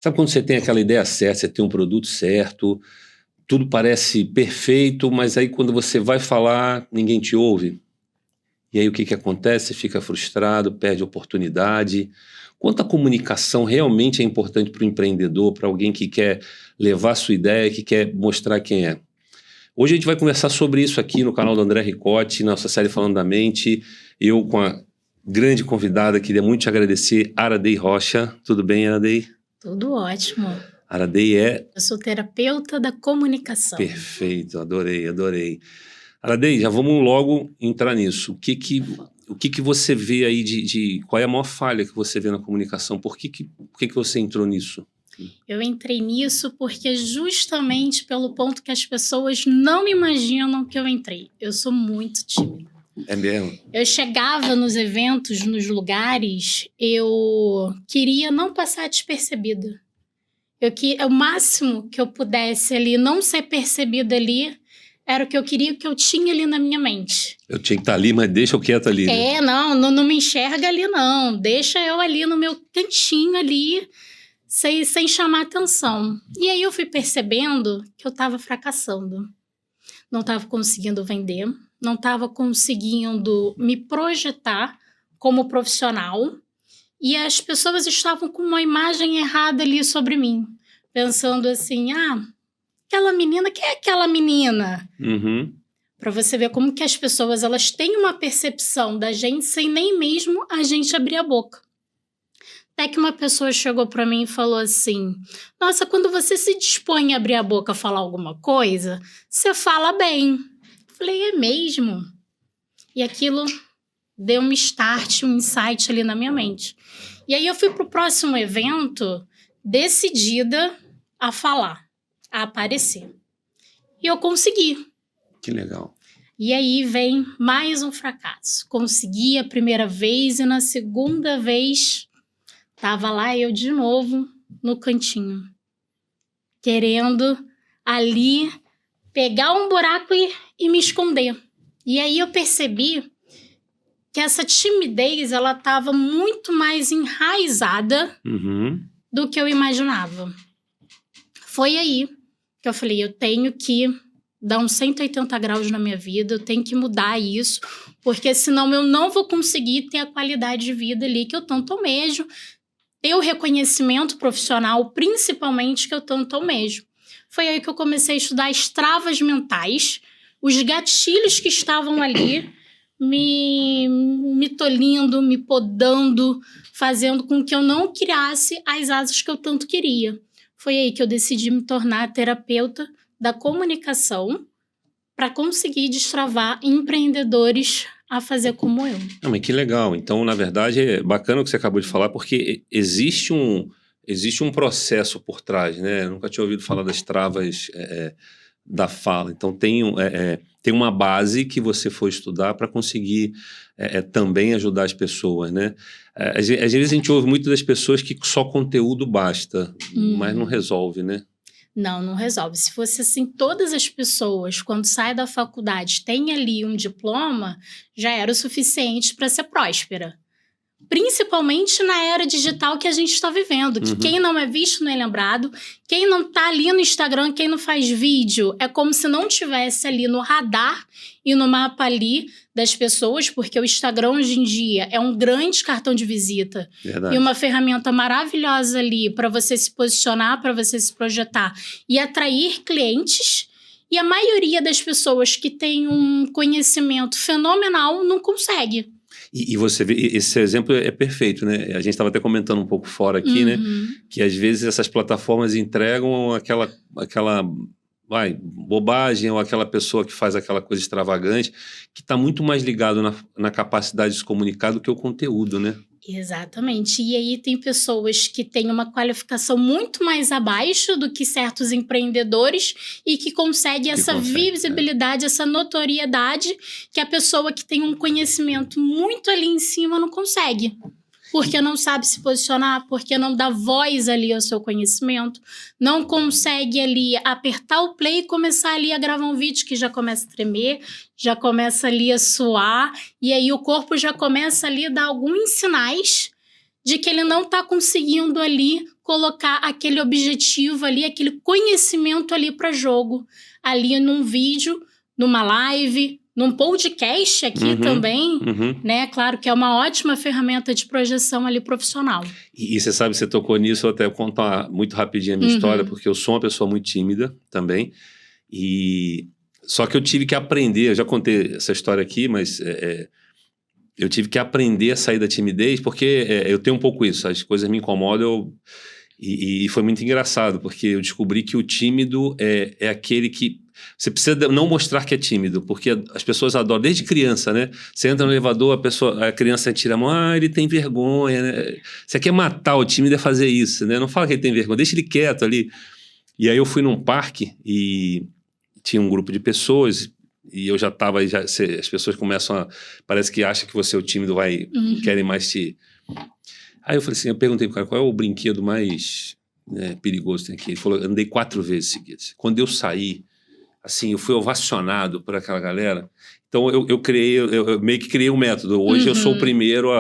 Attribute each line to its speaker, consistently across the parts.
Speaker 1: Sabe quando você tem aquela ideia certa, você tem um produto certo, tudo parece perfeito, mas aí quando você vai falar, ninguém te ouve? E aí o que acontece? Você fica frustrado, perde oportunidade. Quanto a comunicação realmente é importante para o empreendedor, para alguém que quer levar a sua ideia, que quer mostrar quem é? Hoje a gente vai conversar sobre isso aqui no canal do André Ricotti, nossa série Falando da Mente. Eu com a grande convidada, queria muito te agradecer, Aradei Rocha. Tudo bem, Aradei?
Speaker 2: Tudo ótimo.
Speaker 1: Aradei
Speaker 2: Eu sou terapeuta da comunicação.
Speaker 1: Perfeito, adorei. Aradei, já vamos logo entrar nisso. O que você vê aí qual é a maior falha que você vê na comunicação? Por que você entrou nisso?
Speaker 2: Eu entrei nisso porque justamente pelo ponto que as pessoas não imaginam que eu entrei. Eu sou muito tímida.
Speaker 1: É mesmo?
Speaker 2: Eu chegava nos eventos, nos lugares, eu queria não passar despercebida. O máximo que eu pudesse ali não ser percebida ali era o que eu queria, o que eu tinha ali na minha mente.
Speaker 1: Eu tinha que estar ali, mas deixa eu quieto ali. Né?
Speaker 2: Não me enxerga ali não. Deixa eu ali no meu cantinho ali, sem chamar atenção. E aí eu fui percebendo que eu estava fracassando. Não estava conseguindo vender, não estava conseguindo me projetar como profissional. E as pessoas estavam com uma imagem errada ali sobre mim. Pensando assim, aquela menina, quem é aquela menina?
Speaker 1: Uhum.
Speaker 2: Para você ver como que as pessoas elas têm uma percepção da gente sem nem mesmo a gente abrir a boca. Até que uma pessoa chegou para mim e falou assim, nossa, quando você se dispõe a abrir a boca a falar alguma coisa, você fala bem. Falei, é mesmo? E aquilo deu um start, um insight ali na minha mente. E aí eu fui pro próximo evento decidida a falar, a aparecer. E eu consegui.
Speaker 1: Que legal.
Speaker 2: E aí vem mais um fracasso. Consegui a primeira vez e na segunda vez tava lá eu de novo no cantinho. Querendo ali pegar um buraco e me esconder. E aí eu percebi que essa timidez, ela estava muito mais enraizada do que eu imaginava. Foi aí que eu falei, eu tenho que dar uns 180 graus na minha vida, eu tenho que mudar isso, porque senão eu não vou conseguir ter a qualidade de vida ali que eu tanto almejo, ter o reconhecimento profissional, principalmente, que eu tanto almejo. Foi aí que eu comecei a estudar as travas mentais, os gatilhos que estavam ali, me tolhindo, me podando, fazendo com que eu não criasse as asas que eu tanto queria. Foi aí que eu decidi me tornar terapeuta da comunicação para conseguir destravar empreendedores a fazer como eu.
Speaker 1: Não, mas que legal. Então, na verdade, é bacana o que você acabou de falar, porque existe um processo por trás, né? Eu nunca tinha ouvido falar das travas da fala. Então, tem uma base que você foi estudar para conseguir também ajudar as pessoas, né? Às vezes a gente ouve muito das pessoas que só conteúdo basta, mas não resolve, né?
Speaker 2: Não resolve. Se fosse assim, todas as pessoas, quando saem da faculdade, têm ali um diploma, já era o suficiente para ser próspera. Principalmente na era digital que a gente está vivendo, que quem não é visto não é lembrado, quem não está ali no Instagram, quem não faz vídeo, é como se não tivesse ali no radar e no mapa ali das pessoas, porque o Instagram hoje em dia é um grande cartão de visita.
Speaker 1: Verdade.
Speaker 2: E uma ferramenta maravilhosa ali para você se posicionar, para você se projetar e atrair clientes. E a maioria das pessoas que tem um conhecimento fenomenal não consegue.
Speaker 1: E você vê, esse exemplo é perfeito, né? A gente estava até comentando um pouco fora aqui, né? Que às vezes essas plataformas entregam aquela bobagem ou aquela pessoa que faz aquela coisa extravagante que está muito mais ligado na capacidade de se comunicar do que o conteúdo, né?
Speaker 2: Exatamente. E aí tem pessoas que têm uma qualificação muito mais abaixo do que certos empreendedores e que conseguem essa visibilidade, essa notoriedade que a pessoa que tem um conhecimento muito ali em cima não consegue. Porque não sabe se posicionar, porque não dá voz ali ao seu conhecimento, não consegue ali apertar o play e começar ali a gravar um vídeo que já começa a tremer, já começa ali a suar, e aí o corpo já começa ali a dar alguns sinais de que ele não está conseguindo ali colocar aquele objetivo ali, aquele conhecimento ali para jogo, ali num vídeo, numa live, num podcast aqui também, né? Claro que é uma ótima ferramenta de projeção ali profissional.
Speaker 1: E você sabe, você tocou nisso, eu até conto muito rapidinho a minha história, porque eu sou uma pessoa muito tímida também, só que eu tive que aprender, eu já contei essa história aqui, mas eu tive que aprender a sair da timidez, porque eu tenho um pouco isso, as coisas me incomodam, e foi muito engraçado, porque eu descobri que o tímido é aquele que você precisa não mostrar que é tímido, porque as pessoas adoram, desde criança, né? Você entra no elevador, a criança tira a mão, ele tem vergonha, né? Você quer matar o tímido é fazer isso, né? Não fala que ele tem vergonha, deixa ele quieto ali. E aí eu fui num parque e tinha um grupo de pessoas e eu já estava, as pessoas começam parece que acham que você é o tímido, querem mais te... Aí eu falei assim, eu perguntei pro cara, qual é o brinquedo mais perigoso que tem aqui? Ele falou, andei 4 vezes seguidas. Quando eu saí, assim, eu fui ovacionado por aquela galera. Então, eu meio que criei um método. Hoje eu sou o primeiro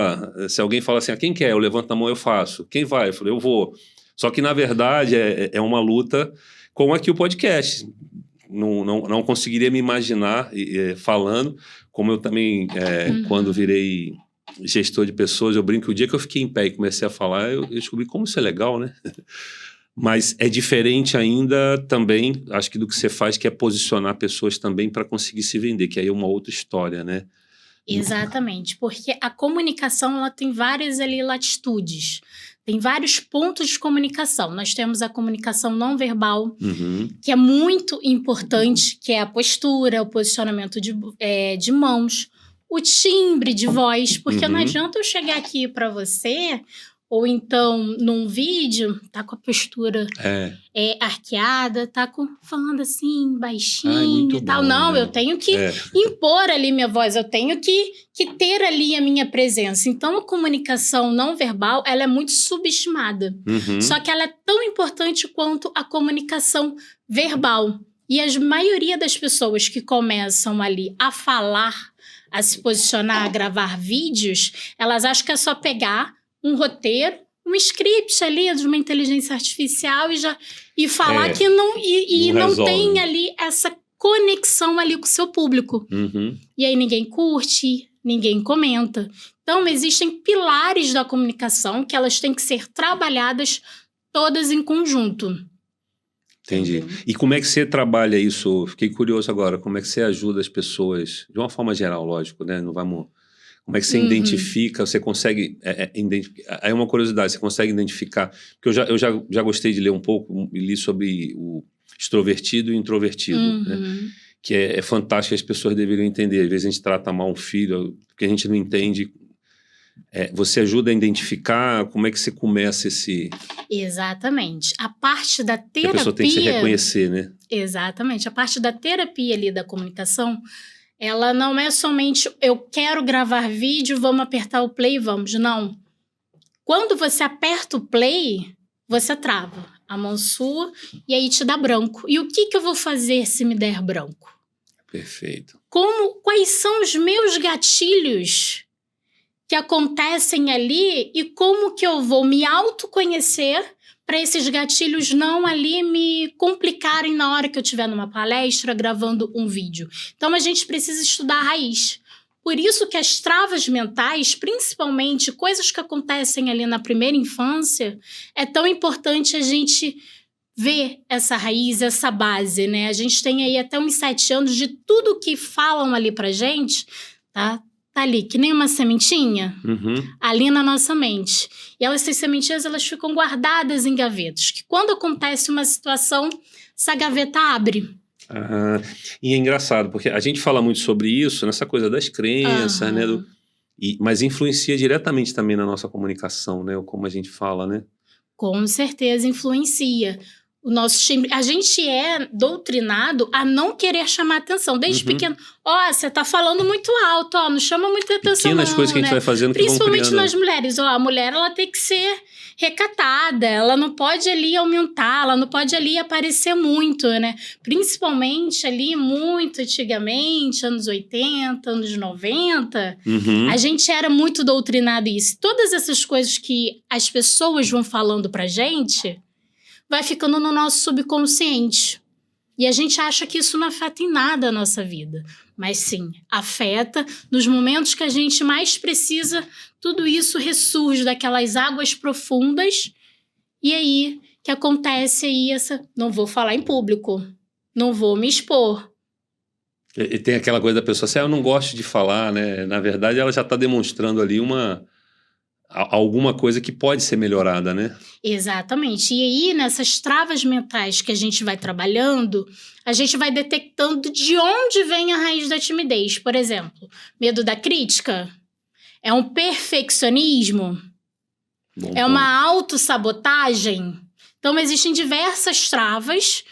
Speaker 1: se alguém fala assim, quem quer? Eu levanto a mão, eu faço. Quem vai? Eu falei, eu vou. Só que, na verdade, é uma luta com aqui o podcast. Não conseguiria me imaginar falando, como eu também, quando virei gestor de pessoas, eu brinco que o dia que eu fiquei em pé e comecei a falar, eu descobri como isso é legal, né? Mas é diferente ainda também, acho que do que você faz, que é posicionar pessoas também para conseguir se vender, que aí é uma outra história, né?
Speaker 2: Exatamente, porque a comunicação ela tem várias ali latitudes, tem vários pontos de comunicação. Nós temos a comunicação não verbal, que é muito importante, que é a postura, o posicionamento de mãos, o timbre de voz, porque não adianta eu chegar aqui para você... Ou então, num vídeo, tá com a postura arqueada, tá falando assim, baixinho e tal.
Speaker 1: Bom,
Speaker 2: não,
Speaker 1: né?
Speaker 2: Eu tenho que impor ali minha voz, eu tenho que ter ali a minha presença. Então, a comunicação não verbal, ela é muito subestimada. Só que ela é tão importante quanto a comunicação verbal. E a maioria das pessoas que começam ali a falar, a se posicionar, a gravar vídeos, elas acham que é só pegar um roteiro, um script ali de uma inteligência artificial e falar que não tem ali essa conexão ali com o seu público. E aí ninguém curte, ninguém comenta. Então, existem pilares da comunicação que elas têm que ser trabalhadas todas em conjunto.
Speaker 1: Entendi. E como é que você trabalha isso? Fiquei curioso agora. Como é que você ajuda as pessoas? De uma forma geral, lógico, né? Não vamos... Como é que você identifica, você consegue identificar? Aí uma curiosidade, você consegue identificar, porque eu já gostei de ler um pouco, li sobre o extrovertido e o introvertido, né? Que é fantástico, as pessoas deveriam entender. Às vezes a gente trata mal um filho, porque a gente não entende. Você ajuda a identificar, como é que você começa esse...
Speaker 2: Exatamente. A parte da terapia...
Speaker 1: A pessoa tem que se reconhecer, né?
Speaker 2: Exatamente. A parte da terapia ali da comunicação... Ela não é somente, eu quero gravar vídeo, vamos apertar o play, vamos. Não. Quando você aperta o play, você trava a mão sua e aí te dá branco. E o que eu vou fazer se me der branco?
Speaker 1: Perfeito.
Speaker 2: Quais são os meus gatilhos que acontecem ali e como que eu vou me autoconhecer para esses gatilhos não ali me complicarem na hora que eu estiver numa palestra, gravando um vídeo. Então, a gente precisa estudar a raiz. Por isso que as travas mentais, principalmente coisas que acontecem ali na primeira infância, é tão importante a gente ver essa raiz, essa base, né? A gente tem aí até uns 7 anos de tudo que falam ali pra gente, tá? Tá ali, que nem uma sementinha, ali na nossa mente. E essas sementinhas, elas ficam guardadas em gavetas, que quando acontece uma situação, essa gaveta abre.
Speaker 1: E é engraçado, porque a gente fala muito sobre isso, nessa coisa das crenças, né? Mas influencia diretamente também na nossa comunicação, né? Ou como a gente fala, né?
Speaker 2: Com certeza influencia. O nosso time, a gente é doutrinado a não querer chamar atenção. Desde pequeno, você tá falando muito alto, não chama muita atenção
Speaker 1: Pequenas
Speaker 2: não,
Speaker 1: coisas que a gente vai fazendo que vão
Speaker 2: Principalmente
Speaker 1: criando.
Speaker 2: nas mulheres. A mulher, ela tem que ser recatada, ela não pode ali aumentar, ela não pode ali aparecer muito, né? Principalmente ali muito antigamente, anos 80, anos 90, a gente era muito doutrinado isso. Todas essas coisas que as pessoas vão falando pra gente vai ficando no nosso subconsciente. E a gente acha que isso não afeta em nada a nossa vida. Mas sim, afeta. Nos momentos que a gente mais precisa, tudo isso ressurge daquelas águas profundas. E aí, que acontece aí não vou falar em público, não vou me expor.
Speaker 1: E tem aquela coisa da pessoa assim, eu não gosto de falar, né? Na verdade, ela já está demonstrando ali alguma coisa que pode ser melhorada, né?
Speaker 2: Exatamente. E aí, nessas travas mentais que a gente vai trabalhando, a gente vai detectando de onde vem a raiz da timidez. Por exemplo, medo da crítica? É um perfeccionismo? É uma autossabotagem? Então, existem diversas travas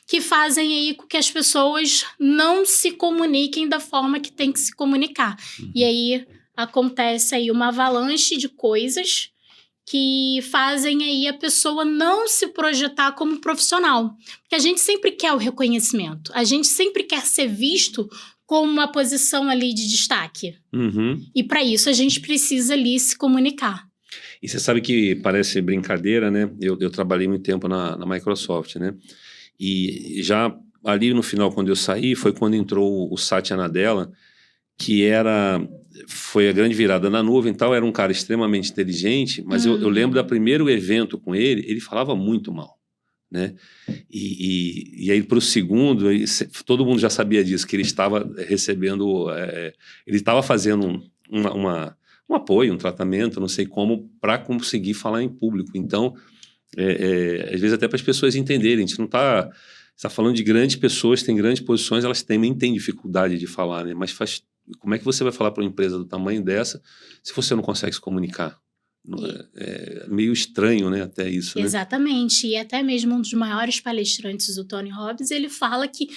Speaker 2: que fazem aí com que as pessoas não se comuniquem da forma que tem que se comunicar. E aí acontece aí uma avalanche de coisas que fazem aí a pessoa não se projetar como profissional. Porque a gente sempre quer o reconhecimento, a gente sempre quer ser visto com uma posição ali de destaque. E para isso a gente precisa ali se comunicar.
Speaker 1: E você sabe que parece brincadeira, né? Eu trabalhei muito tempo na Microsoft, né? E já ali no final, quando eu saí, foi quando entrou o Satya Nadella, que foi a grande virada na nuvem e tal, era um cara extremamente inteligente, mas eu lembro do primeiro evento com ele falava muito mal, né? E aí para o segundo, todo mundo já sabia disso, que ele estava recebendo, ele estava fazendo um apoio, um tratamento, não sei como, para conseguir falar em público. Então, às vezes até para as pessoas entenderem, a gente não está falando de grandes pessoas, tem grandes posições, elas também têm dificuldade de falar, né? Mas como é que você vai falar para uma empresa do tamanho dessa se você não consegue se comunicar? É meio estranho, né, até isso, né?
Speaker 2: Exatamente, e até mesmo um dos maiores palestrantes, o Tony Robbins, ele fala que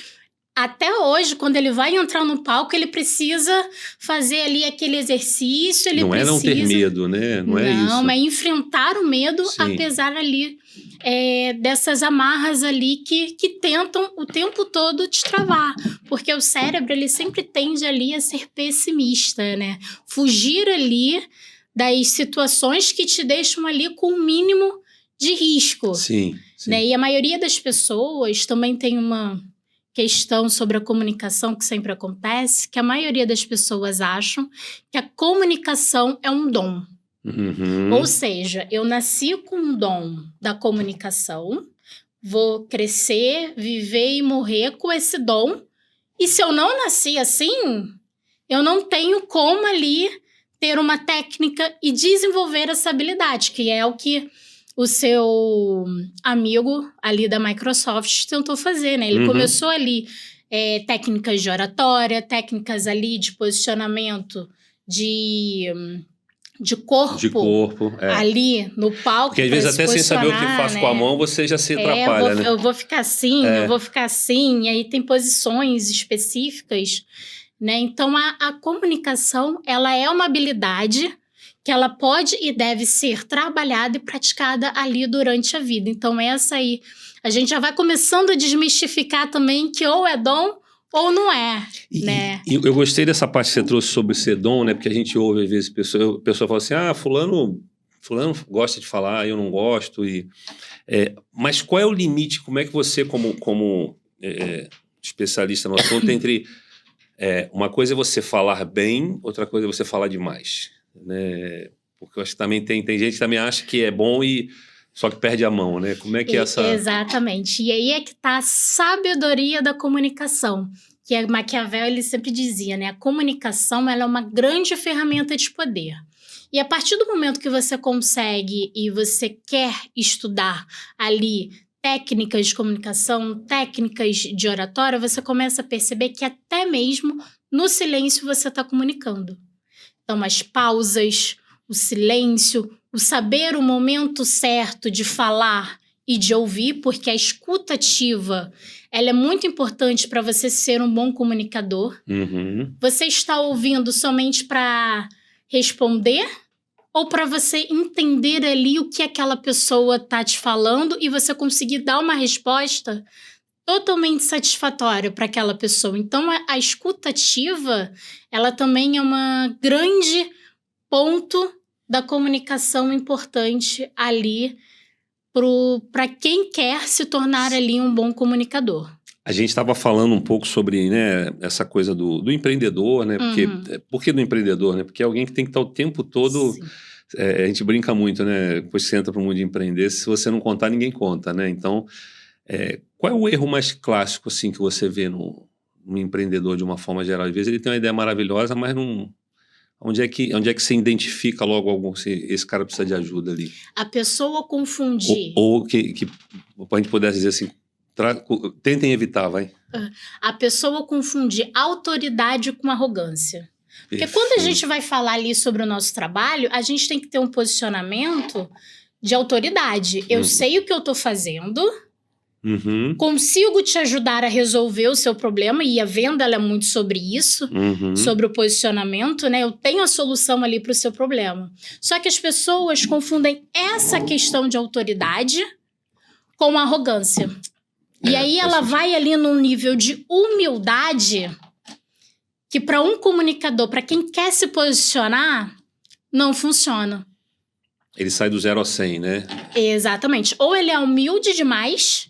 Speaker 2: até hoje, quando ele vai entrar no palco, ele precisa fazer ali aquele exercício,
Speaker 1: não ter medo, né? Não é isso.
Speaker 2: Não, é enfrentar o medo, apesar ali dessas amarras ali que tentam o tempo todo te travar. Porque o cérebro, ele sempre tende ali a ser pessimista, né? Fugir ali das situações que te deixam ali com o mínimo de risco.
Speaker 1: Sim.
Speaker 2: Né? E a maioria das pessoas também tem uma questão sobre a comunicação que sempre acontece, que a maioria das pessoas acham que a comunicação é um dom. Ou seja, eu nasci com um dom da comunicação, vou crescer, viver e morrer com esse dom, e se eu não nasci assim, eu não tenho como ali ter uma técnica e desenvolver essa habilidade, que é o que o seu amigo ali da Microsoft tentou fazer, né? Ele começou ali técnicas de oratória, técnicas ali de posicionamento de corpo ali no palco.
Speaker 1: Porque às vezes até sem saber o que faz, né? Com a mão, você já se atrapalha, né?
Speaker 2: Eu vou ficar assim, eu vou ficar assim, e aí tem posições específicas, né? Então, a comunicação, ela é uma habilidade que ela pode e deve ser trabalhada e praticada ali durante a vida. Então, essa aí, a gente já vai começando a desmistificar também que ou é dom ou não é, né?
Speaker 1: E eu gostei dessa parte que você trouxe sobre ser dom, né? Porque a gente ouve, às vezes, pessoa fala assim, fulano gosta de falar, eu não gosto. Mas qual é o limite? Como é que você, como especialista no assunto, entre uma coisa é você falar bem, outra coisa é você falar demais, né? Porque eu acho que também tem gente que também acha que é bom só que perde a mão, né? Como é que é essa...
Speaker 2: Exatamente. E aí é que está a sabedoria da comunicação. Que Maquiavel, ele sempre dizia, né? A comunicação, ela é uma grande ferramenta de poder. E a partir do momento que você consegue e você quer estudar ali técnicas de comunicação, técnicas de oratória, você começa a perceber que até mesmo no silêncio você está comunicando. Então, as pausas, o silêncio, o saber o momento certo de falar e de ouvir, porque a escuta ativa, ela é muito importante para você ser um bom comunicador.
Speaker 1: Uhum.
Speaker 2: Você está ouvindo somente para responder ou para você entender ali o que aquela pessoa está te falando e você conseguir dar uma resposta totalmente satisfatória para aquela pessoa. Então, a escuta ativa, ela também é uma grande ponto da comunicação importante ali para quem quer se tornar ali um bom comunicador.
Speaker 1: A gente estava falando um pouco sobre, né, essa coisa do empreendedor, né? Porque, por que do empreendedor, né? Porque é alguém que tem que estar o tempo todo... a gente brinca muito, né? Depois que você entra para o mundo de empreender, se você não contar, ninguém conta, né? Então, qual é o erro mais clássico, assim, que você vê no empreendedor de uma forma geral? Às vezes ele tem uma ideia maravilhosa, mas não... Onde é que você identifica logo algum, se esse cara precisa de ajuda ali?
Speaker 2: A pessoa confundir...
Speaker 1: Ou que a gente pudesse dizer assim, tentem evitar, vai.
Speaker 2: A pessoa confundir autoridade com arrogância. Porque quando a gente vai falar ali sobre o nosso trabalho, a gente tem que ter um posicionamento de autoridade. Eu sei o que eu estou fazendo, consigo te ajudar a resolver o seu problema, e a venda ela é muito sobre isso, sobre o posicionamento, né? Eu tenho a solução ali para o seu problema. Só que as pessoas confundem essa questão de autoridade com arrogância. E aí ela vai ali num nível de humildade que para um comunicador, para quem quer se posicionar, não funciona.
Speaker 1: Ele sai do 0 a 100, né?
Speaker 2: Exatamente. Ou ele é humilde demais,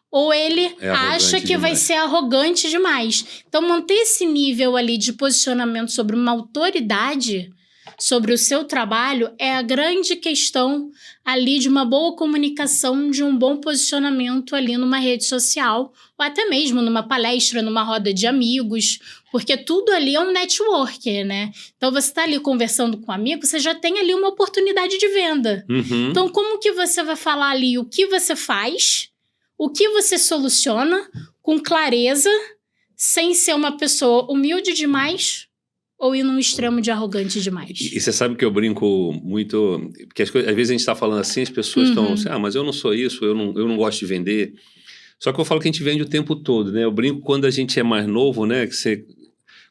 Speaker 2: ou ele acha que vai ser arrogante demais. Então, manter esse nível ali de posicionamento sobre uma autoridade, sobre o seu trabalho, é a grande questão ali de uma boa comunicação, de um bom posicionamento ali numa rede social, ou até mesmo numa palestra, numa roda de amigos, porque tudo ali é um network, né? Então, você está ali conversando com um amigo, você já tem ali uma oportunidade de venda. Então, como que você vai falar ali o que você faz, o que você soluciona, com clareza, sem ser uma pessoa humilde demais ou ir num extremo de arrogante demais?
Speaker 1: E você sabe que eu brinco muito, porque às vezes a gente está falando assim, as pessoas estão assim, mas eu não sou isso, eu não gosto de vender. Só que eu falo que a gente vende o tempo todo, né? Eu brinco quando a gente é mais novo, né? Que você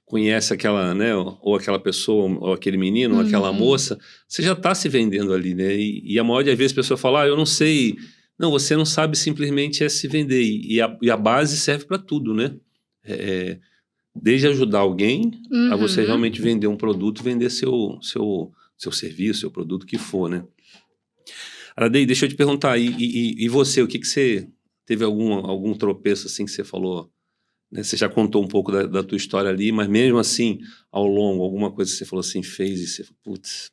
Speaker 1: conhece aquela, né? Ou aquela pessoa, ou aquele menino, ou aquela moça, você já está se vendendo ali, né? E a maioria das vezes a pessoa fala, eu não sei. Não, você não sabe simplesmente se vender. E a base serve para tudo, né? Desde ajudar alguém a você realmente vender um produto, vender seu serviço, seu produto, que for, né? Aradei, deixa eu te perguntar, e você, o que você... Teve algum tropeço assim que você falou, né? Você já contou um pouco da tua história ali, mas mesmo assim, ao longo, alguma coisa que você falou assim, fez e você falou, putz...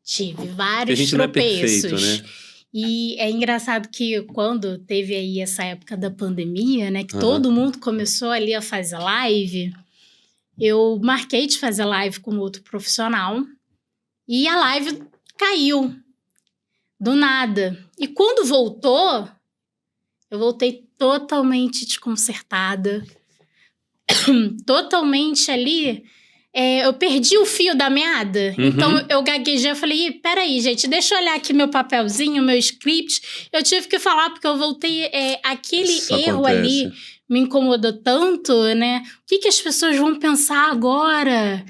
Speaker 2: Tive vários
Speaker 1: a gente
Speaker 2: tropeços.
Speaker 1: Não é perfeito, né?
Speaker 2: E é engraçado que quando teve aí essa época da pandemia, né? Que todo mundo começou ali a fazer live, eu marquei de fazer live com outro profissional e a live caiu do nada. E quando voltou... Eu voltei totalmente desconcertada, totalmente ali, eu perdi o fio da meada. Então eu gaguejei, eu falei, peraí gente, deixa eu olhar aqui meu papelzinho, meu script. Eu tive que falar porque eu voltei, aquele
Speaker 1: Isso
Speaker 2: erro
Speaker 1: acontece.
Speaker 2: Ali me incomodou tanto, né? O que as pessoas vão pensar agora?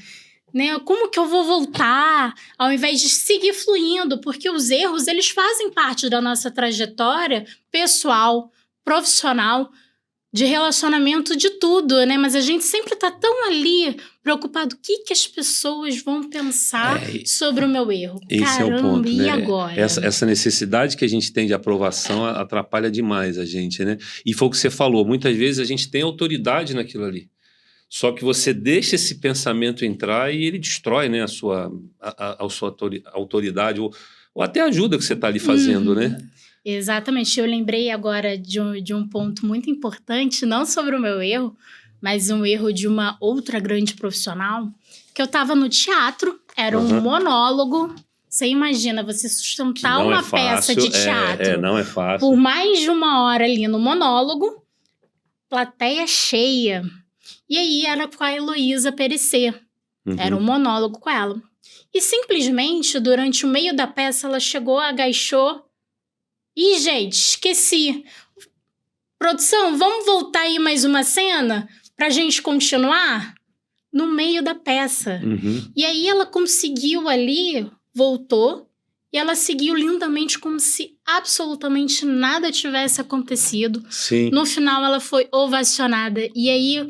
Speaker 2: Né? Como que eu vou voltar ao invés de seguir fluindo? Porque os erros, eles fazem parte da nossa trajetória pessoal, profissional, de relacionamento, de tudo, né? Mas a gente sempre tá tão ali preocupado, o que as pessoas vão pensar sobre o meu erro?
Speaker 1: Esse
Speaker 2: Caramba,
Speaker 1: é o ponto,
Speaker 2: e
Speaker 1: né?
Speaker 2: agora?
Speaker 1: Essa necessidade que a gente tem de aprovação atrapalha demais a gente, né? E foi o que você falou, muitas vezes a gente tem autoridade naquilo ali. Só que você deixa esse pensamento entrar e ele destrói, né, a sua autoridade ou até a ajuda que você está ali fazendo, né?
Speaker 2: Exatamente. Eu lembrei agora de um ponto muito importante, não sobre o meu erro, mas um erro de uma outra grande profissional, que eu estava no teatro, era um monólogo. Você imagina, você sustentar uma peça de teatro
Speaker 1: não é fácil.
Speaker 2: Por mais de 1 hora ali no monólogo, plateia cheia. E aí era com a Heloísa Perecer. Era um monólogo com ela. E simplesmente, durante o meio da peça, ela chegou, agachou Ih, gente, esqueci. Produção, vamos voltar aí mais uma cena pra gente continuar? No meio da peça. E aí ela conseguiu ali, voltou, e ela seguiu lindamente como se absolutamente nada tivesse acontecido.
Speaker 1: Sim.
Speaker 2: No final ela foi ovacionada. E aí...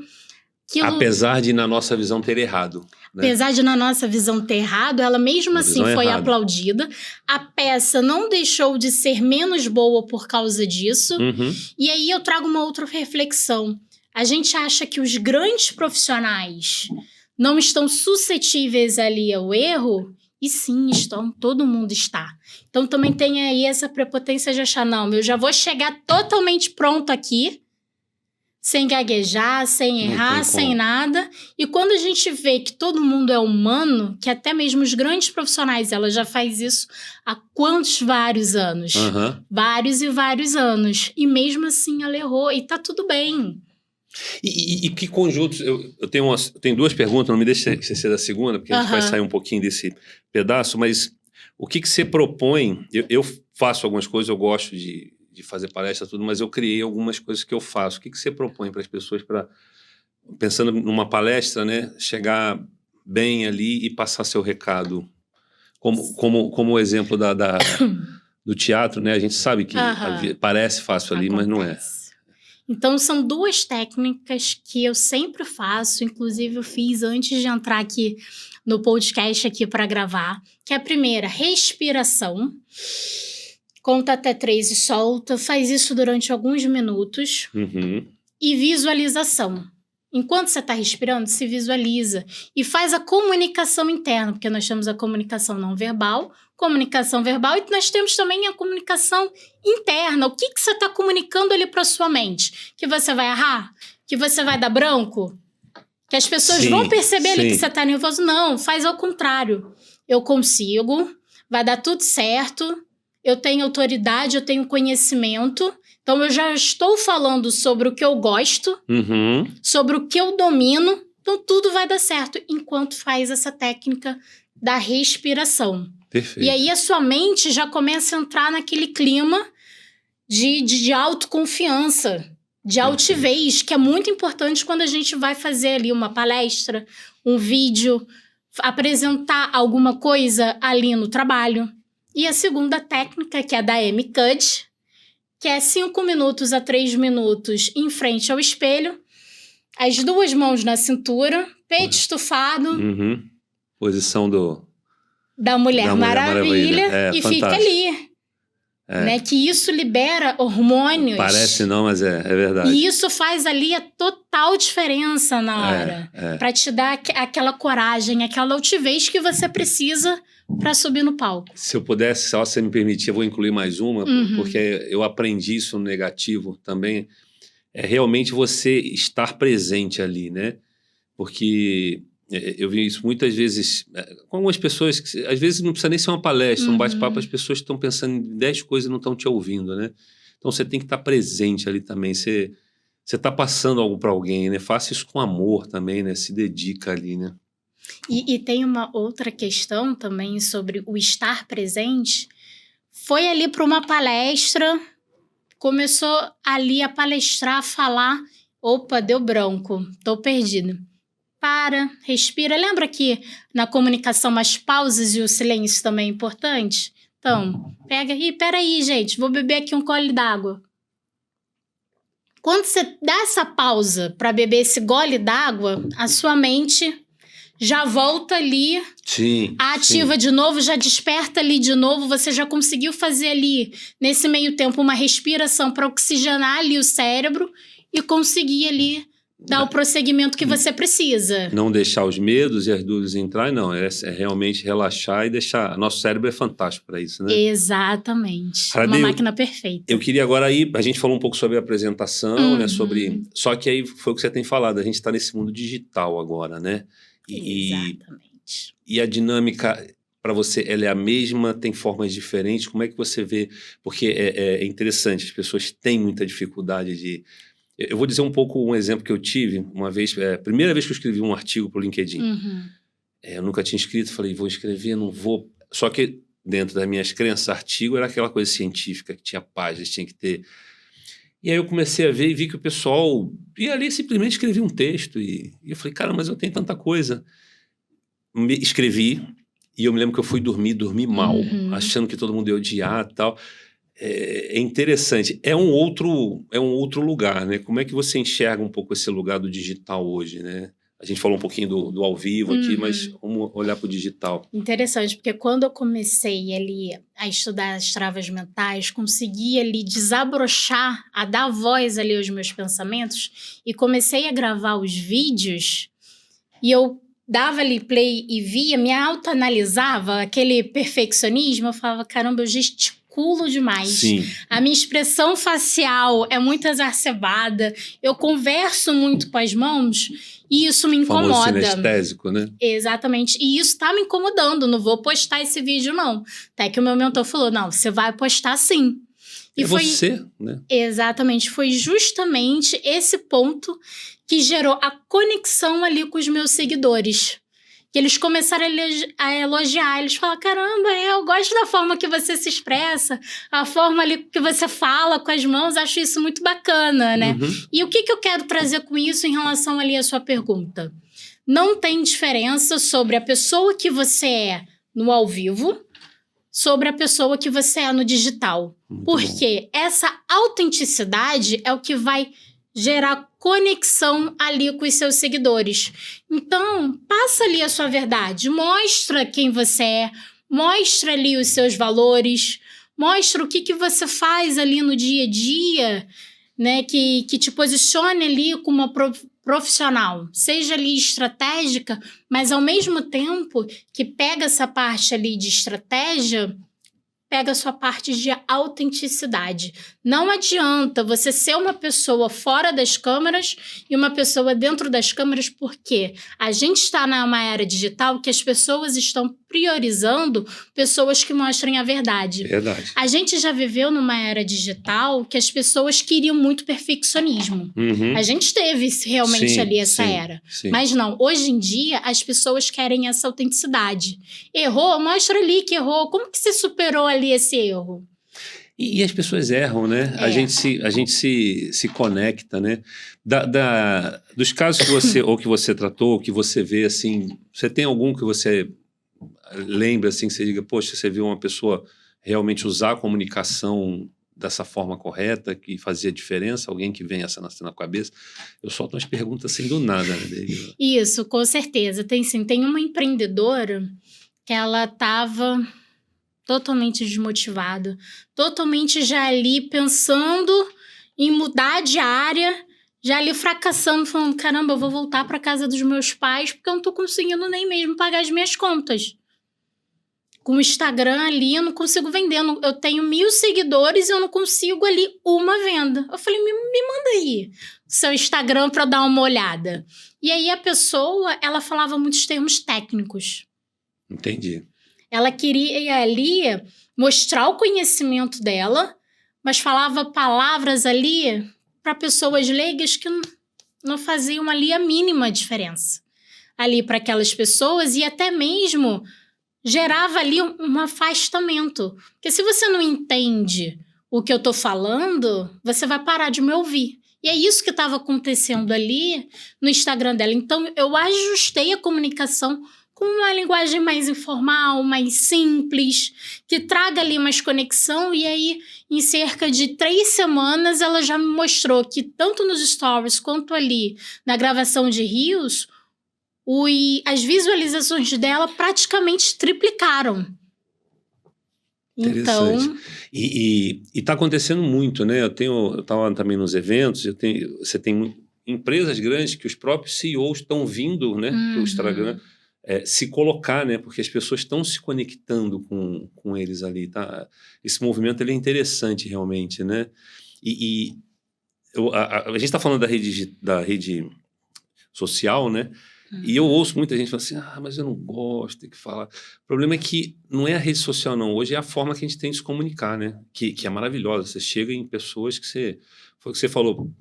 Speaker 1: Apesar de, na nossa visão, ter errado. Né?
Speaker 2: Apesar de, na nossa visão, ter errado, ela mesmo assim foi aplaudida. A peça não deixou de ser menos boa por causa disso. E aí eu trago uma outra reflexão. A gente acha que os grandes profissionais não estão suscetíveis ali ao erro? E sim, estão, todo mundo está. Então também tem aí essa prepotência de achar, não, eu já vou chegar totalmente pronto aqui, sem gaguejar, sem errar, sem nada. E quando a gente vê que todo mundo é humano, que até mesmo os grandes profissionais, ela já faz isso há quantos vários anos? Vários e vários anos. E mesmo assim ela errou e tá tudo bem.
Speaker 1: E que conjuntos... Eu tenho duas perguntas, não me deixe esquecer da segunda, porque a gente vai sair um pouquinho desse pedaço, mas o que você propõe... Eu faço algumas coisas, eu gosto de fazer palestra, tudo, mas eu criei algumas coisas que eu faço. O que você propõe para as pessoas, pensando numa palestra, né, chegar bem ali e passar seu recado? Como o exemplo do teatro, né? A gente sabe que parece fácil ali, mas não é.
Speaker 2: Então, são duas técnicas que eu sempre faço, inclusive eu fiz antes de entrar aqui no podcast aqui para gravar, que é a primeira, respiração. Conta até 3 e solta, faz isso durante alguns minutos. E visualização. Enquanto você está respirando, se visualiza. E faz a comunicação interna, porque nós temos a comunicação não verbal, comunicação verbal, e nós temos também a comunicação interna. O que você está comunicando ali para sua mente? Que você vai errar? Que você vai dar branco? Que as pessoas vão perceber ali que você está nervoso? Não, faz ao contrário. Eu consigo, vai dar tudo certo, eu tenho autoridade, eu tenho conhecimento, então eu já estou falando sobre o que eu gosto, sobre o que eu domino, então tudo vai dar certo enquanto faz essa técnica da respiração.
Speaker 1: Perfeito.
Speaker 2: E aí a sua mente já começa a entrar naquele clima de autoconfiança, de altivez, que é muito importante quando a gente vai fazer ali uma palestra, um vídeo, apresentar alguma coisa ali no trabalho. E a segunda técnica, que é a da M-Cut, que é 5 minutos a 3 minutos em frente ao espelho, as 2 mãos na cintura, peito estufado.
Speaker 1: Posição
Speaker 2: da Mulher Maravilha. E
Speaker 1: fantástico.
Speaker 2: Fica ali. Né? Que isso libera hormônios.
Speaker 1: Parece não, mas é verdade.
Speaker 2: E isso faz ali a total diferença na hora. Para te dar aquela coragem, aquela altivez que você precisa para subir no palco.
Speaker 1: Se eu pudesse, se você me permitir, eu vou incluir mais uma, porque eu aprendi isso no negativo também. É realmente você estar presente ali, né? Porque eu vi isso muitas vezes com algumas pessoas que às vezes não precisa nem ser uma palestra, um bate-papo, as pessoas estão pensando em 10 coisas e não estão te ouvindo, né? Então você tem que estar presente ali também. Você está passando algo para alguém, né? Faça isso com amor também, né? Se dedica ali, né?
Speaker 2: E tem uma outra questão também sobre o estar presente. Foi ali para uma palestra, começou ali a palestrar, a falar, opa, deu branco, tô perdido. Para, respira. Lembra que na comunicação as pausas e o silêncio também é importante? Então, pega e peraí, gente, vou beber aqui um gole d'água. Quando você dá essa pausa para beber esse gole d'água, a sua mente já volta ali, ativa de novo, já desperta ali de novo, você já conseguiu fazer ali, nesse meio tempo, uma respiração para oxigenar ali o cérebro e conseguir ali dar o prosseguimento que você precisa.
Speaker 1: Não deixar os medos e as dúvidas entrar, não, é realmente relaxar e deixar. Nosso cérebro é fantástico para isso, né?
Speaker 2: Exatamente. Uma máquina perfeita.
Speaker 1: Eu queria agora ir, a gente falou um pouco sobre a apresentação, né, só que aí foi o que você tem falado, a gente está nesse mundo digital agora, né?
Speaker 2: Exatamente.
Speaker 1: E a dinâmica para você, ela é a mesma, tem formas diferentes? Como é que você vê? Porque é interessante, as pessoas têm muita dificuldade de... Eu vou dizer um exemplo que eu tive uma vez, primeira vez que eu escrevi um artigo para o LinkedIn. Eu nunca tinha escrito, falei, vou escrever, não vou... Só que dentro das minhas crenças, artigo era aquela coisa científica, que tinha páginas, tinha que ter. E aí eu comecei a ver e vi que o pessoal ia ali simplesmente escrevia um texto. E eu falei, cara, mas eu tenho tanta coisa. Escrevi, e eu me lembro que eu fui dormi mal, achando que todo mundo ia odiar e tal. É interessante. É um outro lugar, né? Como é que você enxerga um pouco esse lugar do digital hoje, né? A gente falou um pouquinho do ao vivo aqui, mas vamos olhar para o digital.
Speaker 2: Interessante, porque quando eu comecei ali a estudar as travas mentais, consegui ali desabrochar, a dar voz ali aos meus pensamentos e comecei a gravar os vídeos e eu dava ali play e via, me autoanalisava, aquele perfeccionismo, eu falava, caramba, eu gesticulo demais.
Speaker 1: Sim.
Speaker 2: A minha expressão facial é muito exacerbada, eu converso muito com as mãos e isso me incomoda.
Speaker 1: Famoso sinestésico, né?
Speaker 2: Exatamente. E isso tá me incomodando. Não vou postar esse vídeo, não. Até que o meu mentor falou, não, você vai postar sim. E
Speaker 1: é você, né?
Speaker 2: Exatamente. Foi justamente esse ponto que gerou a conexão ali com os meus seguidores. Que eles começaram a elogiar. Eles falaram, caramba, eu gosto da forma que você se expressa, a forma ali que você fala com as mãos, acho isso muito bacana, né? E o que eu quero trazer com isso em relação ali à sua pergunta? Não tem diferença sobre a pessoa que você é no ao vivo sobre a pessoa que você é no digital. Porque essa autenticidade é o que vai gerar conexão ali com os seus seguidores. Então, passa ali a sua verdade, mostra quem você é, mostra ali os seus valores, mostra o que você faz ali no dia a dia, né, que te posicione ali como uma profissional, seja ali estratégica, mas ao mesmo tempo que pega essa parte ali de estratégia, pega a sua parte de autenticidade. Não adianta você ser uma pessoa fora das câmeras e uma pessoa dentro das câmeras, porque a gente está numa era digital que as pessoas estão priorizando pessoas que mostrem a verdade.
Speaker 1: Verdade.
Speaker 2: A gente já viveu numa era digital que as pessoas queriam muito perfeccionismo. A gente teve realmente ali essa era. Mas não, hoje em dia as pessoas querem essa autenticidade. Errou? Mostra ali que errou. Como que você superou ali esse erro?
Speaker 1: E as pessoas erram, né? A gente se conecta, né? Dos casos que você ou que você tratou, que você vê assim, você tem algum que você lembra assim, que você diga, poxa, você viu uma pessoa realmente usar a comunicação dessa forma correta, que fazia diferença? Alguém que vem essa na cabeça? Eu solto umas perguntas assim do nada, né?
Speaker 2: Isso, com certeza. Tem sim. Tem uma empreendedora que ela estava totalmente desmotivada, totalmente já ali pensando em mudar de área, já ali fracassando, falando, caramba, eu vou voltar para casa dos meus pais porque eu não tô conseguindo nem mesmo pagar as minhas contas. Com o Instagram ali, eu não consigo vender. Eu tenho 1.000 seguidores e eu não consigo ali uma venda. Eu falei, me manda aí seu Instagram para eu dar uma olhada. E aí a pessoa, ela falava muitos termos técnicos.
Speaker 1: Entendi.
Speaker 2: Ela queria ali mostrar o conhecimento dela, mas falava palavras ali para pessoas leigas que não faziam ali a mínima diferença. Ali para aquelas pessoas e até mesmo gerava ali um afastamento. Porque se você não entende o que eu tô falando, você vai parar de me ouvir. E é isso que estava acontecendo ali no Instagram dela. Então, eu ajustei a comunicação com uma linguagem mais informal, mais simples, que traga ali mais conexão. E aí, em cerca de 3 semanas, ela já me mostrou que tanto nos stories quanto ali na gravação de Reels, as visualizações dela praticamente triplicaram. Então...
Speaker 1: E tá acontecendo muito, né? Eu estava também nos eventos, você tem empresas grandes que os próprios CEOs estão vindo, né, para o Instagram se colocar, né? Porque as pessoas estão se conectando com eles ali, tá? Esse movimento ele é interessante realmente, né? A gente está falando da rede social, né? E eu ouço muita gente falando assim, mas eu não gosto, tem que falar. O problema é que não é a rede social, não. Hoje é a forma que a gente tem de se comunicar, né? Que é maravilhosa. Você chega em pessoas que foi o que você falou,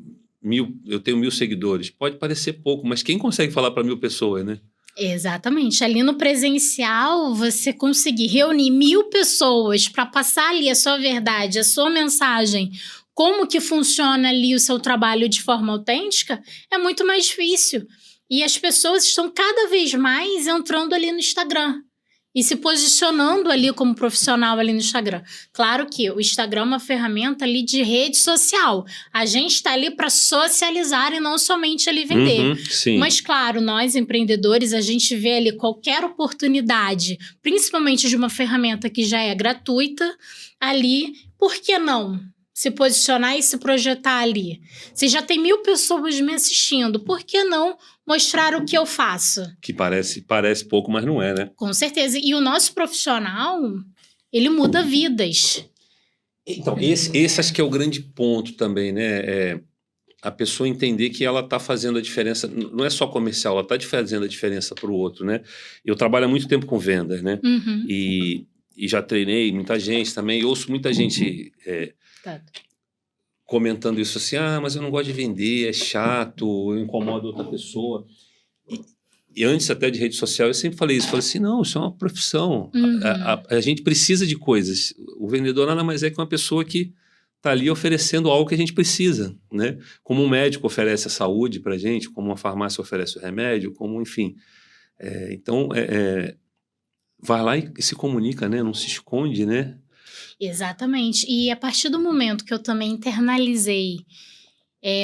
Speaker 1: eu tenho 1.000 seguidores. Pode parecer pouco, mas quem consegue falar para 1.000 pessoas, né?
Speaker 2: Exatamente. Ali no presencial, você conseguir reunir 1.000 pessoas para passar ali a sua verdade, a sua mensagem, como que funciona ali o seu trabalho de forma autêntica, é muito mais difícil. E as pessoas estão cada vez mais entrando ali no Instagram e se posicionando ali como profissional ali no Instagram. Claro que o Instagram é uma ferramenta ali de rede social. A gente está ali para socializar e não somente ali vender.
Speaker 1: Sim.
Speaker 2: Mas claro, nós empreendedores, a gente vê ali qualquer oportunidade, principalmente de uma ferramenta que já é gratuita, ali, por que não se posicionar e se projetar ali? Se já tem 1.000 pessoas me assistindo, por que não mostrar o que eu faço?
Speaker 1: Que parece pouco, mas não é, né?
Speaker 2: Com certeza. E o nosso profissional, ele muda vidas.
Speaker 1: Então, esse acho que é o grande ponto também, né? A pessoa entender que ela está fazendo a diferença, não é só comercial, ela está fazendo a diferença para o outro, né? Eu trabalho há muito tempo com vendas, né?
Speaker 2: Uhum.
Speaker 1: E já treinei muita gente também, e ouço muita gente comentando isso assim, mas eu não gosto de vender, é chato, eu incomodo outra pessoa. E antes até de rede social, eu sempre falei isso. Falei assim, não, isso é uma profissão.
Speaker 2: Uhum.
Speaker 1: A gente precisa de coisas. O vendedor nada mais é que uma pessoa que está ali oferecendo algo que a gente precisa, né? Como um médico oferece a saúde para a gente, como uma farmácia oferece o remédio, como, enfim. Então, vai lá e se comunica, né? Não se esconde, né?
Speaker 2: Exatamente. E a partir do momento que eu também internalizei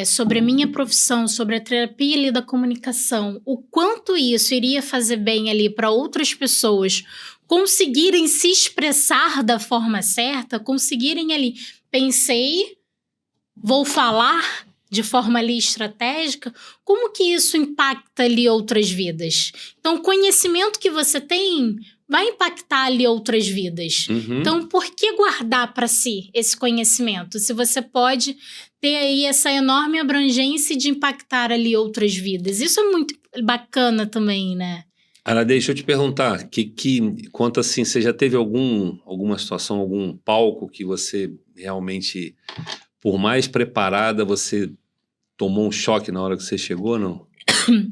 Speaker 2: sobre a minha profissão, sobre a terapia ali da comunicação, o quanto isso iria fazer bem ali para outras pessoas conseguirem se expressar da forma certa, conseguirem ali, pensei, vou falar de forma ali estratégica, como que isso impacta ali outras vidas? Então, o conhecimento que você tem vai impactar ali outras vidas.
Speaker 1: Uhum.
Speaker 2: Então, por que guardar para si esse conhecimento? Se você pode ter aí essa enorme abrangência de impactar ali outras vidas. Isso é muito bacana também, né?
Speaker 1: Ara, deixa eu te perguntar, quanto assim, você já teve alguma situação, algum palco que você realmente, por mais preparada, você tomou um choque na hora que você chegou, não?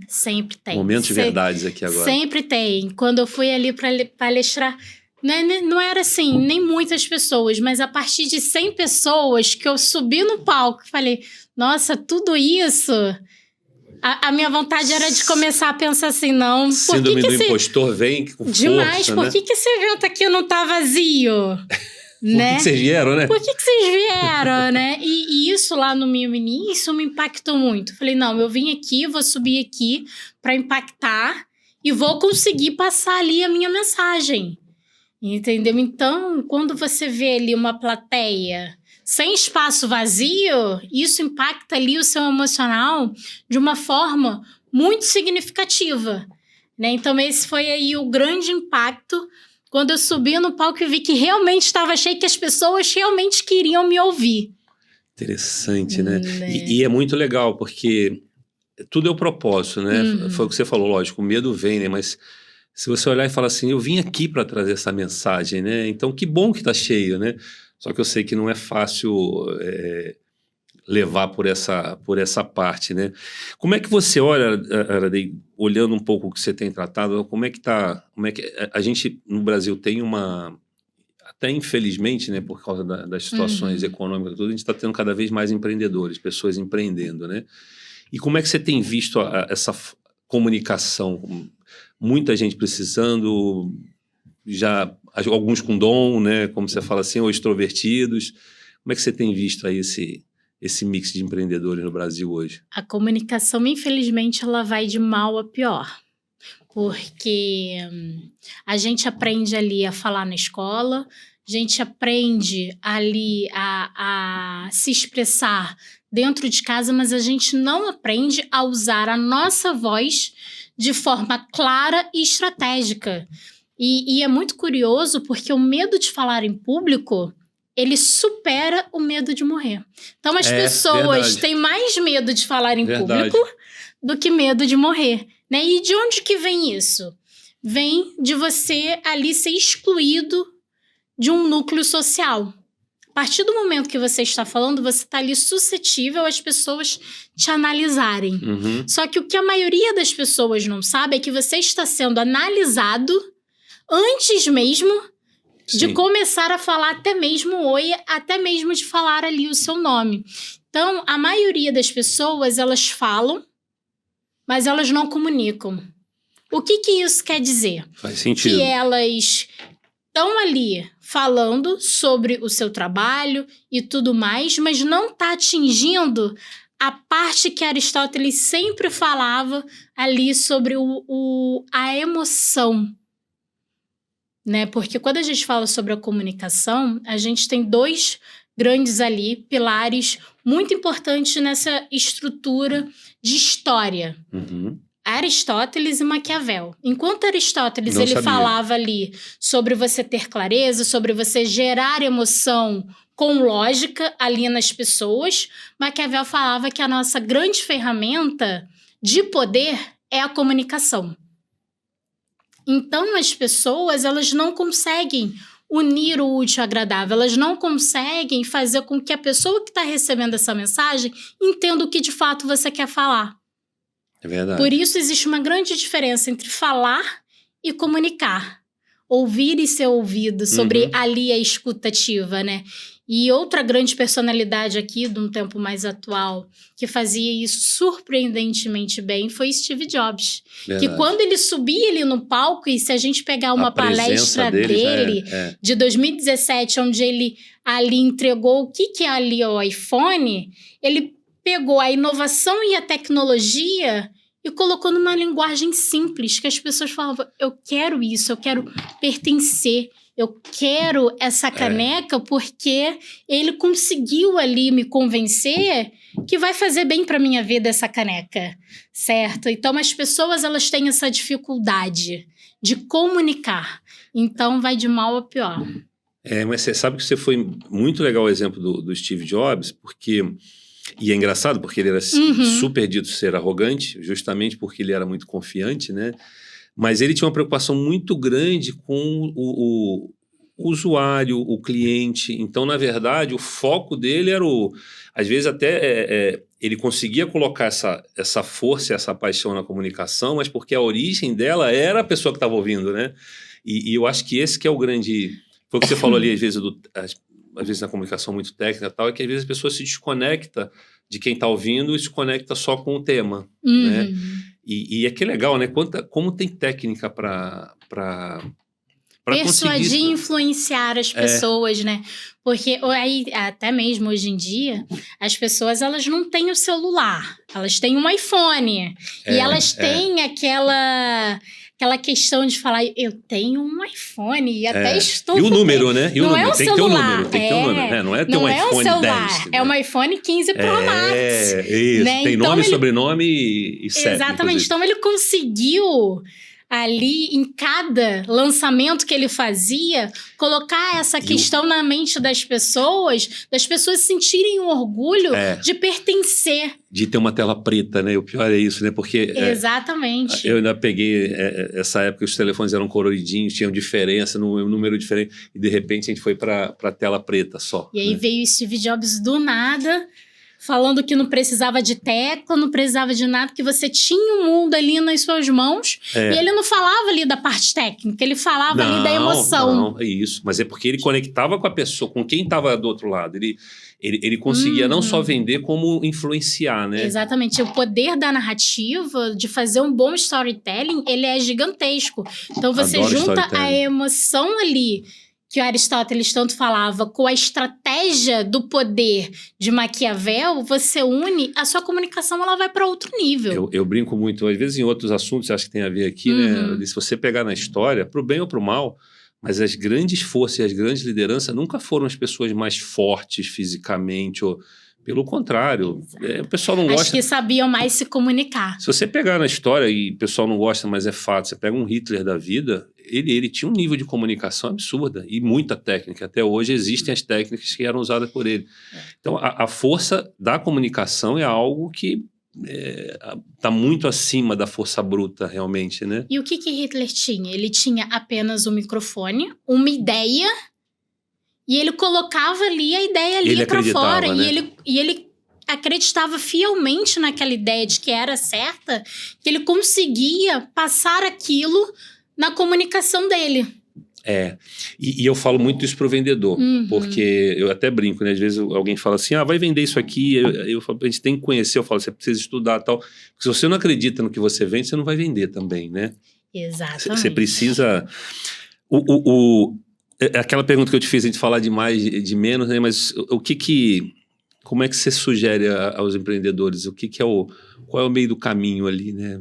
Speaker 2: Sempre tem.
Speaker 1: Momentos de verdades aqui agora.
Speaker 2: Sempre tem. Quando eu fui ali para palestrar, não era assim, nem muitas pessoas, mas a partir de 100 pessoas que eu subi no palco e falei, nossa, tudo isso... A minha vontade era de começar a pensar assim, não...
Speaker 1: Síndrome do impostor vem com
Speaker 2: demais,
Speaker 1: força,
Speaker 2: por
Speaker 1: né?
Speaker 2: que esse evento aqui não tá vazio?
Speaker 1: Por que vocês vieram, né?
Speaker 2: Por que vocês vieram, né? E isso lá no meu início me impactou muito. Falei, não, eu vim aqui, vou subir aqui para impactar e vou conseguir passar ali a minha mensagem. Entendeu? Então, quando você vê ali uma plateia sem espaço vazio, isso impacta ali o seu emocional de uma forma muito significativa, né? Então, esse foi aí o grande impacto quando eu subi no palco e vi que realmente estava cheio, que as pessoas realmente queriam me ouvir.
Speaker 1: Interessante, né? E é muito legal, porque tudo é o propósito, né?
Speaker 2: Uhum.
Speaker 1: Foi o que você falou, lógico, o medo vem, né? Mas se você olhar e falar assim, eu vim aqui para trazer essa mensagem, né? Então, que bom que está cheio, né? Só que eu sei que não é fácil levar por essa parte, né? Como é que você olha, Aradei, olhando um pouco o que você tem tratado, como é que a gente no Brasil tem até infelizmente, né, por causa das situações econômicas, tudo, a gente está tendo cada vez mais empreendedores, pessoas empreendendo, né? E como é que você tem visto essa comunicação? Muita gente precisando, já alguns com dom, né, como você fala assim, ou extrovertidos. Como é que você tem visto aí esse mix de empreendedores no Brasil hoje?
Speaker 2: A comunicação, infelizmente, ela vai de mal a pior. Porque a gente aprende ali a falar na escola, a gente aprende ali a se expressar dentro de casa, mas a gente não aprende a usar a nossa voz de forma clara e estratégica. E é muito curioso porque o medo de falar em público, ele supera o medo de morrer. Então, as pessoas têm mais medo de falar em público do que medo de morrer, né? E de onde que vem isso? Vem de você ali ser excluído de um núcleo social. A partir do momento que você está falando, você está ali suscetível às pessoas te analisarem.
Speaker 1: Uhum.
Speaker 2: Só que o que a maioria das pessoas não sabe é que você está sendo analisado antes mesmo de
Speaker 1: Sim.
Speaker 2: começar a falar até mesmo oi, até mesmo de falar ali o seu nome. Então, a maioria das pessoas, elas falam, mas elas não comunicam. O que isso quer dizer?
Speaker 1: Faz sentido.
Speaker 2: Que elas estão ali falando sobre o seu trabalho e tudo mais, mas não está atingindo a parte que Aristóteles sempre falava ali sobre a emoção. Né? Porque quando a gente fala sobre a comunicação, a gente tem 2 grandes ali, pilares muito importantes nessa estrutura de história.
Speaker 1: Uhum.
Speaker 2: Aristóteles e Maquiavel. Enquanto Aristóteles
Speaker 1: Não
Speaker 2: ele
Speaker 1: sabia.
Speaker 2: falava ali sobre você ter clareza, sobre você gerar emoção com lógica ali nas pessoas, Maquiavel falava que a nossa grande ferramenta de poder é a comunicação. Então, as pessoas, elas não conseguem unir o útil ao agradável, elas não conseguem fazer com que a pessoa que está recebendo essa mensagem entenda o que de fato você quer falar.
Speaker 1: É verdade.
Speaker 2: Por isso, existe uma grande diferença entre falar e comunicar. Ouvir e ser ouvido, sobre ali a escutativa, né? E outra grande personalidade aqui, de um tempo mais atual, que fazia isso surpreendentemente bem, foi Steve Jobs.
Speaker 1: Verdade.
Speaker 2: Que quando ele subia ali no palco, e se a gente pegar uma palestra dele de 2017, onde ele ali entregou o que é ali o iPhone, ele pegou a inovação e a tecnologia e colocou numa linguagem simples, que as pessoas falavam, eu quero isso, eu quero pertencer, eu quero essa caneca porque ele conseguiu ali me convencer que vai fazer bem para minha vida essa caneca, certo? Então, as pessoas, elas têm essa dificuldade de comunicar. Então, vai de mal a pior.
Speaker 1: Mas você sabe que você foi muito legal o exemplo do Steve Jobs, porque... E é engraçado, porque ele era super dito ser arrogante, justamente porque ele era muito confiante, né? Mas ele tinha uma preocupação muito grande com o usuário, o cliente. Então, na verdade, o foco dele era às vezes até ele conseguia colocar essa força, essa paixão na comunicação, mas porque a origem dela era a pessoa que estava ouvindo, né? E eu acho que esse que é o grande... Foi o que você falou ali, às vezes na comunicação muito técnica e tal, é que às vezes a pessoa se desconecta de quem está ouvindo e se conecta só com o tema, né? E é que é legal, né? Como tem técnica para
Speaker 2: persuadir
Speaker 1: conseguir...
Speaker 2: e influenciar as pessoas, né? Porque aí, até mesmo hoje em dia, as pessoas, elas não têm o celular, elas têm um iPhone. E elas têm aquela questão de falar, eu tenho um iPhone e até estou...
Speaker 1: E o número, né?
Speaker 2: Não é um
Speaker 1: tem
Speaker 2: celular.
Speaker 1: Que ter um número, né? Não é ter um iPhone 10.
Speaker 2: Celular, é um iPhone 15 Pro Max.
Speaker 1: Isso.
Speaker 2: Né?
Speaker 1: Tem
Speaker 2: então,
Speaker 1: nome, sobrenome e CEP.
Speaker 2: Exatamente.
Speaker 1: Inclusive.
Speaker 2: Então, ele conseguiu... ali, em cada lançamento que ele fazia, colocar essa questão na mente das pessoas sentirem um orgulho de pertencer.
Speaker 1: De ter uma tela preta, né? O pior é isso, né? Porque...
Speaker 2: Exatamente.
Speaker 1: Eu ainda peguei essa época, os telefones eram coloridinhos, tinham diferença, um número diferente, e de repente a gente foi para tela preta só.
Speaker 2: E aí veio o Steve Jobs do nada... falando que não precisava de tecla, não precisava de nada, que você tinha um mundo ali nas suas mãos. E ele não falava ali da parte técnica, ele falava ali da emoção.
Speaker 1: Não, é isso. Mas é porque ele conectava com a pessoa, com quem estava do outro lado. Ele conseguia não só vender, como influenciar, né? Exatamente.
Speaker 2: O poder da narrativa, de fazer um bom storytelling, ele é gigantesco. Então, você junta a emoção ali... que o Aristóteles tanto falava, com a estratégia do poder de Maquiavel, você une, a sua comunicação ela vai para outro nível.
Speaker 1: Eu brinco muito, às vezes em outros assuntos, acho que tem a ver aqui, né? Se você pegar na história, para o bem ou para o mal, mas as grandes forças e as grandes lideranças nunca foram as pessoas mais fortes fisicamente, ou pelo contrário, o pessoal não gosta...
Speaker 2: Acho que sabiam mais se comunicar.
Speaker 1: Se você pegar na história, e o pessoal não gosta, mas é fato, você pega um Hitler da vida... Ele tinha um nível de comunicação absurda e muita técnica. Até hoje existem as técnicas que eram usadas por ele. Então, a força da comunicação é algo que está muito acima da força bruta, realmente, né?
Speaker 2: E o que Hitler tinha? Ele tinha apenas um microfone, uma ideia E ele colocava ali a ideia ali
Speaker 1: Ele
Speaker 2: para
Speaker 1: acreditava,
Speaker 2: fora.
Speaker 1: né?
Speaker 2: E ele acreditava fielmente naquela ideia de que era certa, que ele conseguia passar aquilo na comunicação dele.
Speaker 1: E eu falo muito isso pro vendedor, porque eu até brinco, né? Às vezes alguém fala assim, vai vender isso aqui, eu falo, a gente tem que conhecer, eu falo, você precisa estudar e tal, porque se você não acredita no que você vende, você não vai vender também, né?
Speaker 2: Exatamente.
Speaker 1: Você precisa... Aquela pergunta que eu te fiz, a gente falar de mais, de menos, né? Mas como é que você sugere aos empreendedores? Qual é o meio do caminho ali, né?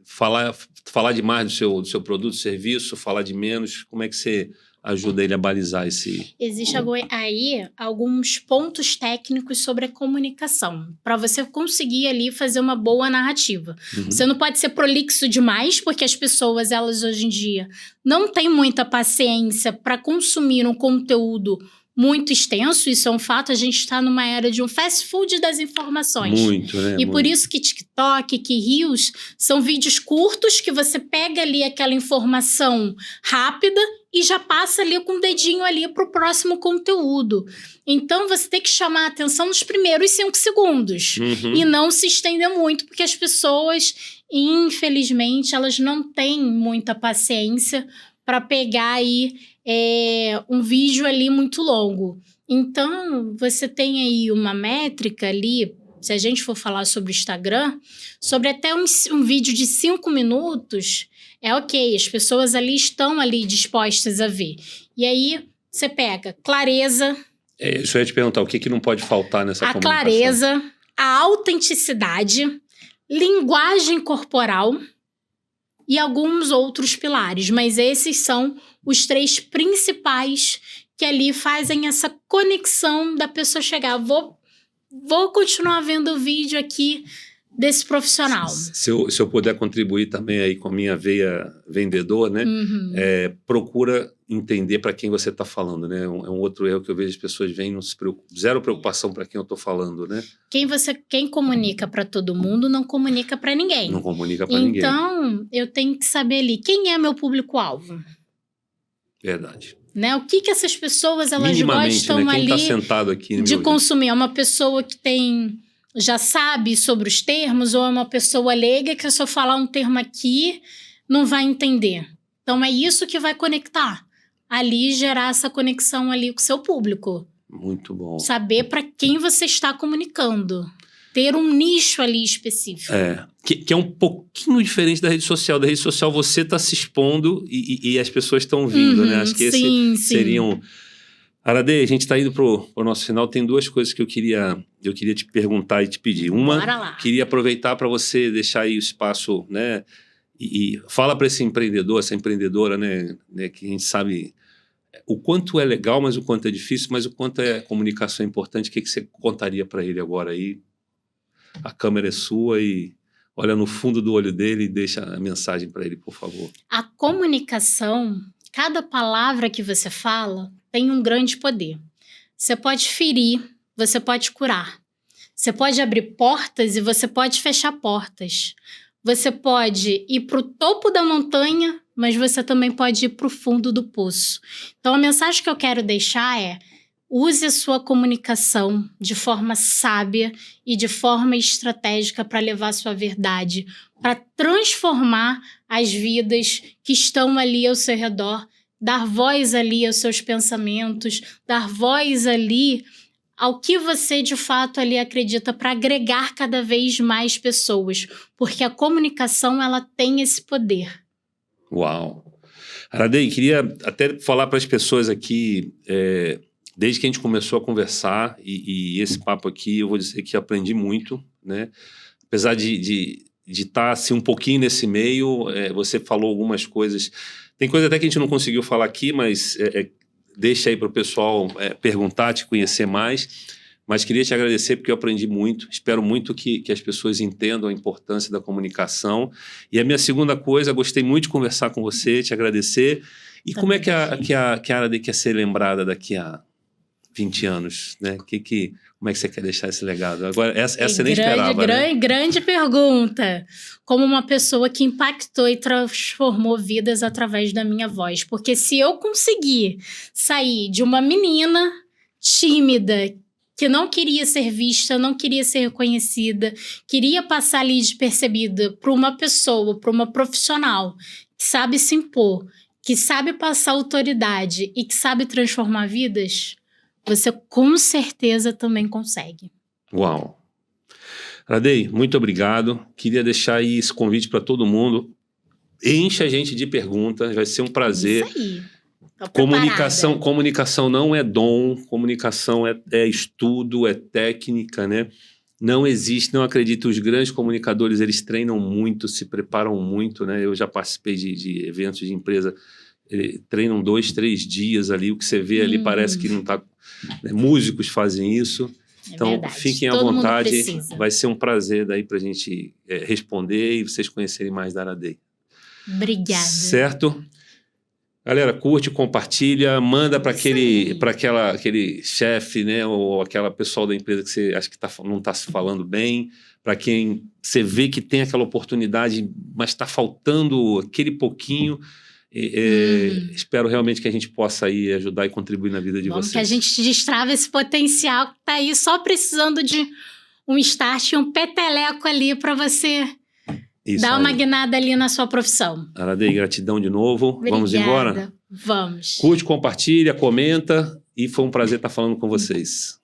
Speaker 1: Falar demais do seu produto, serviço, falar de menos, como é que você ajuda ele a balizar esse...
Speaker 2: Existe aí alguns pontos técnicos sobre a comunicação, para você conseguir ali fazer uma boa narrativa. Você não pode ser prolixo demais, porque as pessoas, elas hoje em dia, não têm muita paciência para consumir um conteúdo muito extenso, isso é um fato, a gente está numa era de um fast food das informações.
Speaker 1: Muito, né?
Speaker 2: E por isso que TikTok, que Reels, são vídeos curtos que você pega ali aquela informação rápida e já passa ali com o dedinho ali para o próximo conteúdo. Então, você tem que chamar a atenção nos primeiros 5 segundos. E não se estender muito, porque as pessoas, infelizmente, elas não têm muita paciência para pegar aí um vídeo ali muito longo. Então, você tem aí uma métrica ali, se a gente for falar sobre o Instagram, sobre até um vídeo de 5 minutos, ok, as pessoas ali estão ali dispostas a ver. E aí, você pega clareza...
Speaker 1: Isso eu ia te perguntar, o que não pode faltar nessa comunicação?
Speaker 2: A clareza, a autenticidade, linguagem corporal e alguns outros pilares, mas esses são os 3 principais que ali fazem essa conexão da pessoa chegar. Vou continuar vendo o vídeo aqui desse profissional.
Speaker 1: Se eu puder contribuir também aí com a minha veia vendedor, né? Procura entender para quem você está falando, né? É um outro erro que eu vejo as pessoas veem, zero preocupação para quem eu estou falando, né?
Speaker 2: Quem comunica para todo mundo não comunica para ninguém.
Speaker 1: Não comunica para ninguém.
Speaker 2: Então, eu tenho que saber ali quem é meu público-alvo.
Speaker 1: Verdade.
Speaker 2: Né? O que essas pessoas elas gostam, né? Quem
Speaker 1: tá sentado aqui
Speaker 2: de consumir? É uma pessoa que já sabe sobre os termos, ou é uma pessoa leiga que se eu falar um termo aqui não vai entender? Então é isso que vai conectar ali, gerar essa conexão ali com o seu público.
Speaker 1: Muito bom.
Speaker 2: Saber para quem você está comunicando. Ter um nicho ali específico.
Speaker 1: Que é um pouquinho diferente da rede social. Da rede social você está se expondo e as pessoas estão vindo, né? Acho que seriam... Aradê, a gente está indo pro nosso final. Tem 2 coisas que eu queria te perguntar e te pedir. Uma, queria aproveitar para você deixar aí o espaço, né? E fala para esse empreendedor, essa empreendedora, né? Que a gente sabe o quanto é legal, mas o quanto é difícil, mas o quanto comunicação é importante. O que você contaria para ele agora aí? A câmera é sua e olha no fundo do olho dele e deixa a mensagem para ele, por favor.
Speaker 2: A comunicação, cada palavra que você fala tem um grande poder. Você pode ferir, você pode curar. Você pode abrir portas e você pode fechar portas. Você pode ir para o topo da montanha, mas você também pode ir para o fundo do poço. Então, a mensagem que eu quero deixar é: use a sua comunicação de forma sábia e de forma estratégica para levar a sua verdade, para transformar as vidas que estão ali ao seu redor, dar voz ali aos seus pensamentos, dar voz ali ao que você de fato ali acredita, para agregar cada vez mais pessoas, porque a comunicação ela tem esse poder.
Speaker 1: Uau! Aradê, queria até falar para as pessoas aqui, desde que a gente começou a conversar, e esse papo aqui, eu vou dizer que aprendi muito, né? Apesar de estar assim, um pouquinho nesse meio, você falou algumas coisas. Tem coisa até que a gente não conseguiu falar aqui, mas deixa aí para o pessoal perguntar, te conhecer mais. Mas queria te agradecer porque eu aprendi muito. Espero muito que as pessoas entendam a importância da comunicação. E a minha segunda coisa, gostei muito de conversar com você, te agradecer. E como é que a Aradê quer ser lembrada daqui a 20 anos, né? Como é que você quer deixar esse legado? Agora, essa eu nem esperava, né?
Speaker 2: Grande pergunta. Como uma pessoa que impactou e transformou vidas através da minha voz. Porque se eu conseguir sair de uma menina tímida, que não queria ser vista, não queria ser reconhecida, queria passar ali despercebida para uma pessoa, para uma profissional que sabe se impor, que sabe passar autoridade e que sabe transformar vidas, você com certeza também consegue.
Speaker 1: Uau! Aradei, muito obrigado. Queria deixar aí esse convite para todo mundo. Enche a gente de perguntas, vai ser um prazer.
Speaker 2: Isso aí.
Speaker 1: Comunicação não é dom, comunicação é estudo, é técnica, né? Não existe, não acredito, os grandes comunicadores, eles treinam muito, se preparam muito, né? Eu já participei de eventos de empresa, treinam 2, 3 dias ali, o que você vê ali parece que não está... Né? Músicos fazem isso. Então,
Speaker 2: verdade.
Speaker 1: Fiquem à vontade, vai ser um prazer daí para a gente responder e vocês conhecerem mais da Aradei.
Speaker 2: Obrigada.
Speaker 1: Certo? Galera, curte, compartilha, manda para aquele chefe, né, ou aquela pessoal da empresa que você acha que não está se falando bem, para quem você vê que tem aquela oportunidade, mas está faltando aquele pouquinho. Espero realmente que a gente possa aí ajudar e contribuir na vida de vocês.
Speaker 2: Que a gente destrava esse potencial que está aí só precisando de um start, um peteleco ali para você dar uma guinada ali na sua profissão.
Speaker 1: Aradei, gratidão de novo.
Speaker 2: Obrigada.
Speaker 1: Vamos embora?
Speaker 2: Vamos.
Speaker 1: Curte, compartilha, comenta e foi um prazer estar falando com vocês.